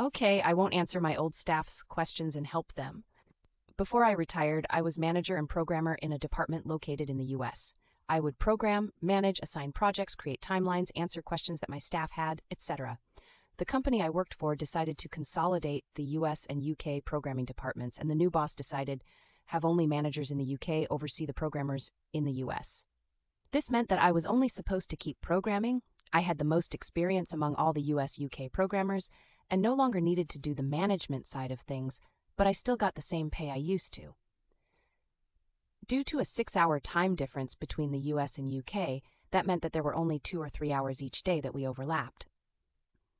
Okay, I won't answer my old staff's questions and help them. Before I retired, I was manager and programmer in a department located in the US. I would program, manage, assign projects, create timelines, answer questions that my staff had, etc. The company I worked for decided to consolidate the US and UK programming departments, and the new boss decided have only managers in the UK oversee the programmers in the US. This meant that I was only supposed to keep programming. I had the most experience among all the US-UK programmers and no longer needed to do the management side of things, but I still got the same pay I used to. Due to a 6-hour time difference between the US and UK, that meant that there were only 2 or 3 hours each day that we overlapped.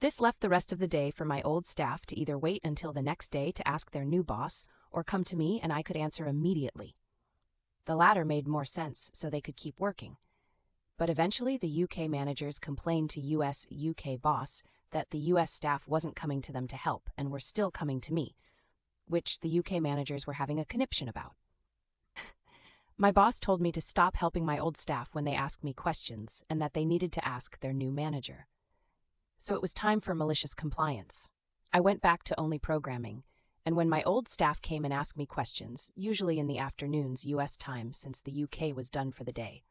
This left the rest of the day for my old staff to either wait until the next day to ask their new boss or come to me and I could answer immediately. The latter made more sense so they could keep working. But eventually the UK managers complained to US-UK boss that the US staff wasn't coming to them to help and were still coming to me, which the UK managers were having a conniption about. My boss told me to stop helping my old staff when they asked me questions and that they needed to ask their new manager. So it was time for malicious compliance. I went back to only programming, and when my old staff came and asked me questions, usually in the afternoons US time since the UK was done for the day,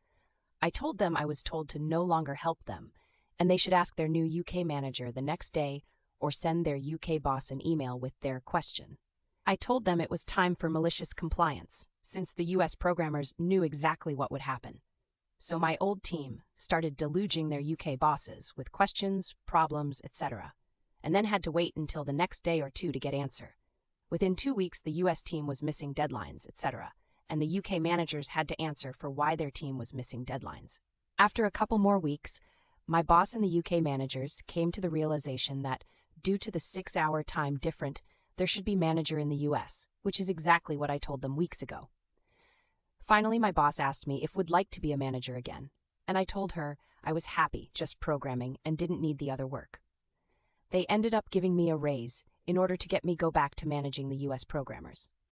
I told them I was told to no longer help them, and they should ask their new UK manager the next day or send their UK boss an email with their question. I told them it was time for malicious compliance, since the US programmers knew exactly what would happen. So my old team started deluging their UK bosses with questions, problems, etc., and then had to wait until the next day or two to get answer. Within 2 weeks, the US team was missing deadlines, etc., and the UK managers had to answer for why their team was missing deadlines. After a couple more weeks, my boss and the UK managers came to the realization that, due to the 6-hour time difference, there should be manager in the US, which is exactly what I told them weeks ago. Finally, my boss asked me if would like to be a manager again, and I told her I was happy just programming and didn't need the other work. They ended up giving me a raise in order to get me go back to managing the US programmers.